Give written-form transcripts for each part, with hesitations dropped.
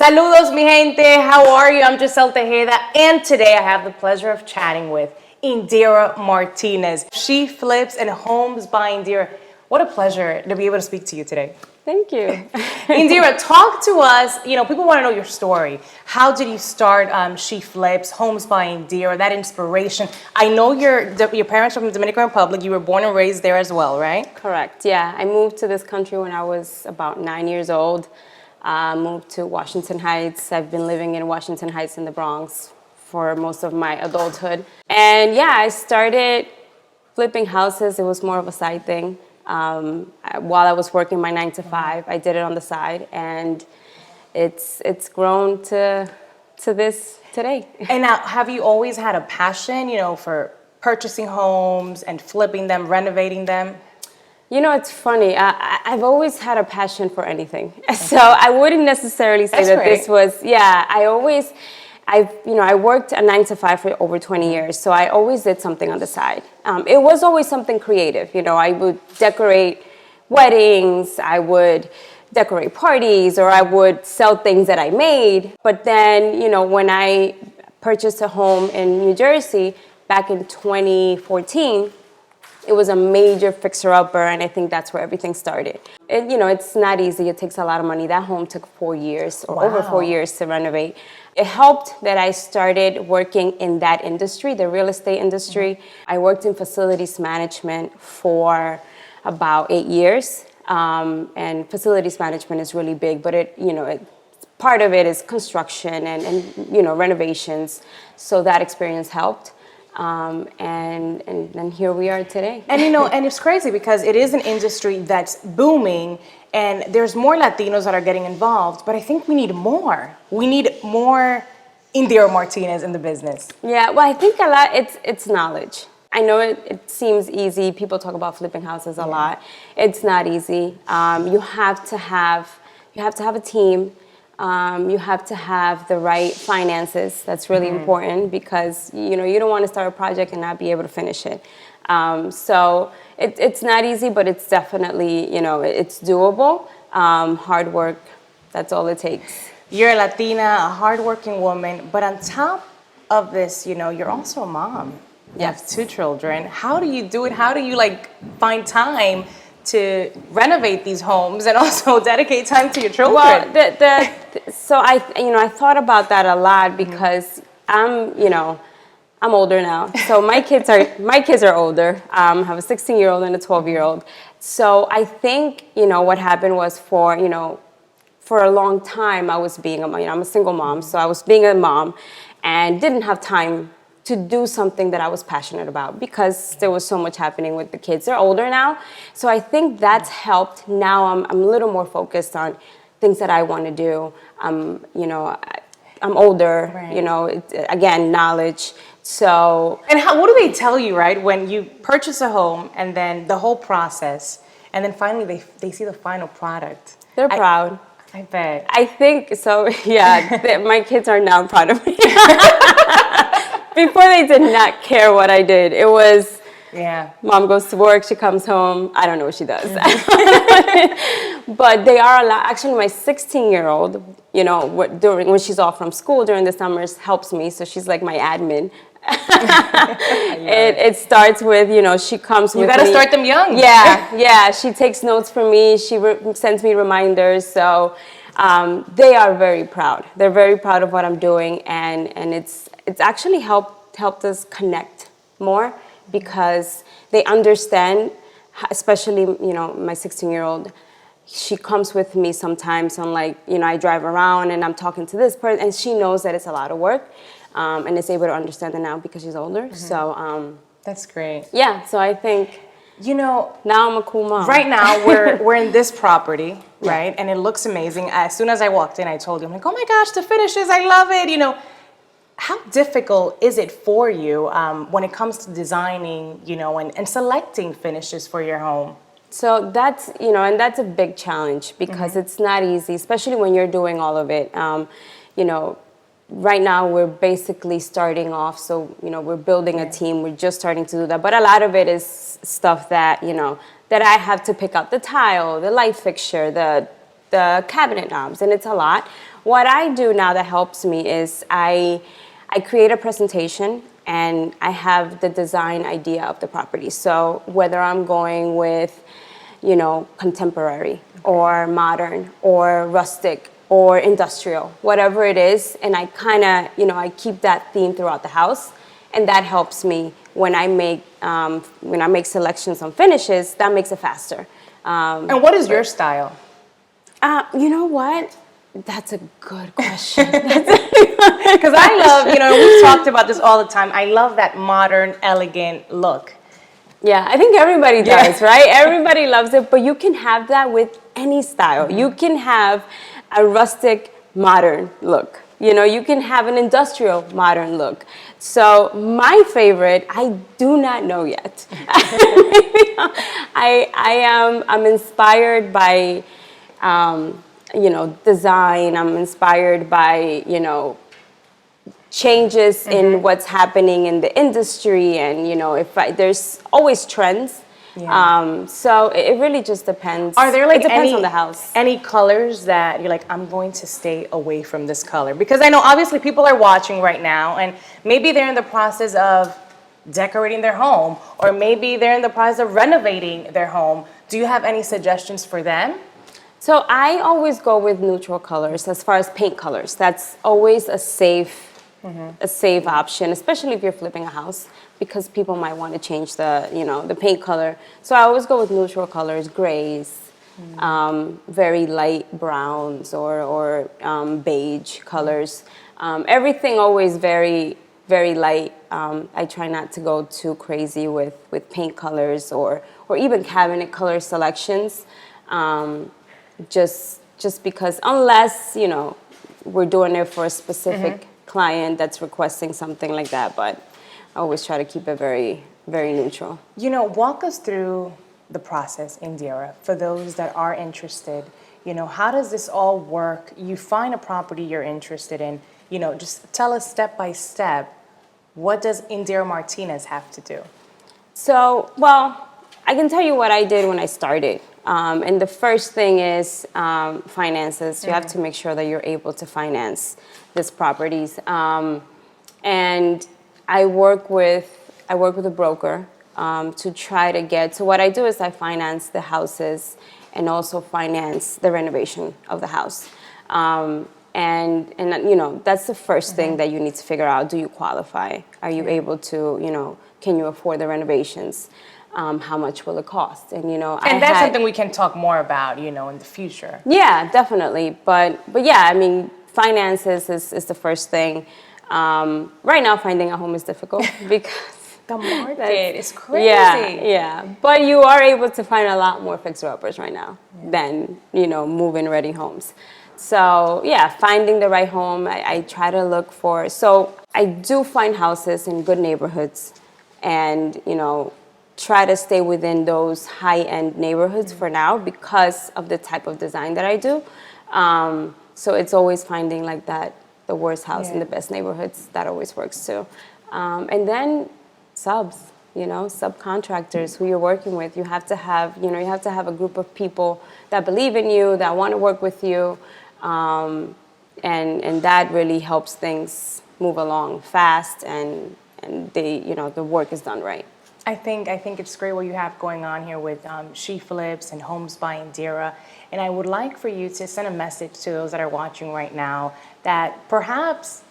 Saludos, mi gente. How are you? I'm Giselle Tejeda, and today I have the pleasure of chatting with Indira Martinez. She flips and homes by Indira. What a pleasure to be able to speak to you today. Thank you. Indira, talk to us. You know, people want to know your story. How did you start She Flips, Homes by Indira, that inspiration? I know your parents are from the Dominican Republic. You were born and raised there as well, right? Correct, yeah. I moved to this country when I was about 9 years old. Moved to Washington Heights. I've been living in Washington Heights in the Bronx for most of my adulthood. And yeah, I started flipping houses. It was more of a side thing. While I was working my 9 to 5, I did it on the side, and it's grown to this today. And now, have you always had a passion, you know, for purchasing homes and flipping them, renovating them? You know, it's funny. I've always had a passion for anything. So I wouldn't necessarily say that this was, I worked a 9 to 5 for over 20 years. So I always did something on the side. It was always something creative. You know, I would decorate weddings, I would decorate parties, or I would sell things that I made. But then, you know, when I purchased a home in New Jersey back in 2014, it was a major fixer-upper, and I think that's where everything started. And, you know, it's not easy. It takes a lot of money. That home took 4 years, or over 4 years to renovate. It helped that I started working in that industry, the real estate industry. I worked in facilities management for about 8 years, and facilities management is really big, but part of it is construction and renovations. So that experience helped. And then here we are today. And and it's crazy because it is an industry that's booming, and there's more Latinos that are getting involved, but I think we need more. We need more Indira Martinez in the business. Yeah, well, I think a lot, it's knowledge. I know it seems easy. People talk about flipping houses a lot. It's not easy. You have to have a team. You have to have the right finances. That's really important because you don't want to start a project and not be able to finish it. So it's not easy, but it's definitely it's doable. Hard work. That's all it takes. You're a Latina, a hardworking woman, but on top of this, you're also a mom. You have 2 children. How do you do it? How do you find time to renovate these homes and also dedicate time to your children? Well, so I thought about that a lot because I'm older now. So my kids are older. I have a 16-year-old and a 12-year-old. So I think what happened was for a long time I was being I'm a single mom, so I was being a mom and didn't have time to do something that I was passionate about because there was so much happening with the kids. They're older now, so I think that's helped. Now I'm a little more focused on things that I want to do. I'm older, right. Again, knowledge. So. And what do they tell you, right, when you purchase a home and then the whole process, and then finally they see the final product? They're proud. I bet. I think so, yeah. My kids are now proud of me. Before they did not care what I did. It was, Mom goes to work, she comes home, I don't know what she does. But they are a lot. Actually, my 16-year-old, when she's off from school during the summers, helps me. So she's like my admin. It starts with, she comes with me. You got to start them young. Yeah. She takes notes for me. She sends me reminders. So they are very proud. They're very proud of what I'm doing. And it's actually helped us connect more because they understand, especially, my 16-year-old. She comes with me sometimes on I drive around and I'm talking to this person and she knows that it's a lot of work. And is able to understand it now because she's older. So that's great. Yeah, so I think now I'm a cool mom. Right now we're in this property, right? And it looks amazing. As soon as I walked in, I told you, I'm like, oh my gosh, the finishes, I love it. How difficult is it for you when it comes to designing, and selecting finishes for your home? So that's, and that's a big challenge because it's not easy, especially when you're doing all of it. Right now we're basically starting off, so we're building a team. We're just starting to do that, but a lot of it is stuff that that I have to pick out: the tile, the light fixture, the cabinet knobs, and it's a lot. what I do now that helps me is I create a presentation and I have the design idea of the property. So whether I'm going with, contemporary or modern or rustic or industrial, whatever it is, and I kind of, I keep that theme throughout the house, and that helps me when I make selections on finishes. That makes it faster. And what is your style? You know what? That's a good question. Because I love, we've talked about this all the time. I love that modern, elegant look. Yeah, I think everybody does, right? Everybody loves it, but you can have that with any style. You can have a rustic, modern look. You can have an industrial, modern look. So my favorite, I do not know yet. I'm inspired by, design. I'm inspired by, changes in what's happening in the industry, and there's always trends. So it really just depends. Are there it depends on the house. Any colors that you're like, I'm going to stay away from this color? Because I know obviously people are watching right now, and maybe they're in the process of decorating their home, or maybe they're in the process of renovating their home. Do you have any suggestions for them? So I always go with neutral colors as far as paint colors. That's always a safe option, especially if you're flipping a house, because people might want to change the paint color. So I always go with neutral colors, grays, very light browns or beige colors. Everything always very, very light. I try not to go too crazy with paint colors or even cabinet color selections. Just because unless, we're doing it for a specific client that's requesting something like that, but I always try to keep it very, very neutral. Walk us through the process, Indira, for those that are interested. How does this all work? You find a property you're interested in, just tell us step by step, what does Indira Martinez have to do? So, well, I can tell you what I did when I started. And the first thing is finances. You have to make sure that you're able to finance these properties. And I work with a broker to try to get. So what I do is I finance the houses and also finance the renovation of the house. And that's the first thing that you need to figure out. Do you qualify? Are you able to, can you afford the renovations? How much will it cost? And and that's something we can talk more about, in the future. Yeah, definitely. But yeah, I mean, finances is the first thing. Right now, finding a home is difficult because the market is crazy. Yeah. But you are able to find a lot more fixer-uppers right now than move-in ready homes. So yeah, finding the right home, I try to look for. So I do find houses in good neighborhoods, and try to stay within those high-end neighborhoods for now because of the type of design that I do. So it's always finding like that, the worst house in the best neighborhoods. That always works too. And then subcontractors who you're working with. You have to have, a group of people that believe in you, that want to work with you, and that really helps things move along fast, and the work is done right. I think it's great what you have going on here with She Flips and Homes by Indira. And I would like for you to send a message to those that are watching right now that perhaps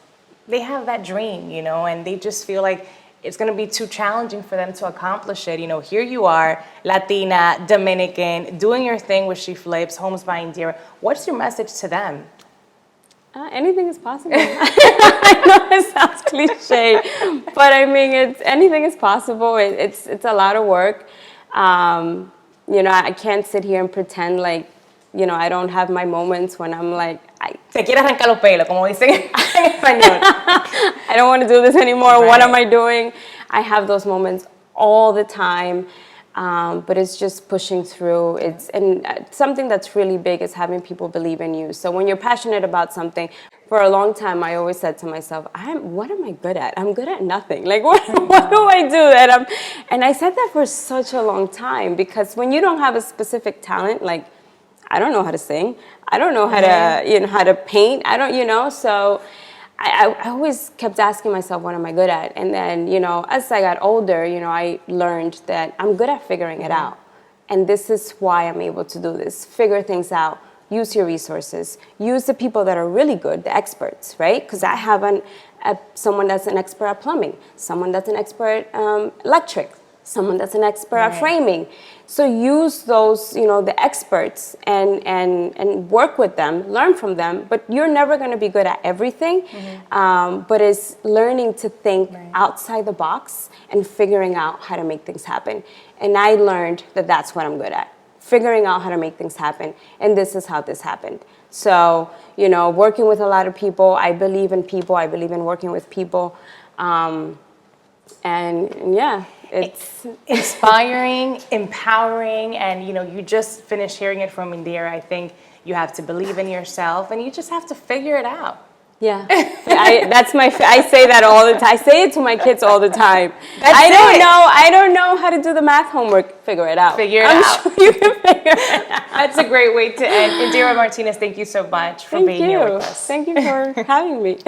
they have that dream, and they just feel like it's going to be too challenging for them to accomplish it. Here you are, Latina, Dominican, doing your thing with She Flips, Homes by Indira. What's your message to them? Anything is possible. I know it sounds cliche, but I mean, anything is possible. It's a lot of work. I can't sit here and pretend like, I don't have my moments when I'm like, Se quiere arrancar los pelos, como dicen en español. I don't want to do this anymore. Right. What am I doing? I have those moments all the time. But it's just pushing through. Something that's really big is having people believe in you. So when you're passionate about something, for a long time, I always said to myself, what am I good at? I'm good at nothing. Like, what do I do? And I said that for such a long time, because when you don't have a specific talent, like, I don't know how to sing. I don't know how to, how to paint. I don't, so I always kept asking myself, what am I good at? And then, as I got older, I learned that I'm good at figuring it out. And this is why I'm able to do this. Figure things out. Use your resources. Use the people that are really good, the experts, right? Because I have someone that's an expert at plumbing, someone that's an expert electric, someone that's an expert at framing. So use those, the experts and work with them, learn from them. But you're never going to be good at everything. But it's learning to think outside the box and figuring out how to make things happen. And I learned that that's what I'm good at. Figuring out how to make things happen. And this is how this happened. So, working with a lot of people. I believe in people. I believe in working with people. And yeah, it's inspiring, empowering, and you just finished hearing it from Indira. I think you have to believe in yourself, and you just have to figure it out. Yeah, I say that all the time. I say it to my kids all the time. I don't know how to do the math homework. Figure it out. Figure it out. Sure you can figure it out. That's a great way to end. Indira Martinez, thank you so much for being here with us. Thank you for having me.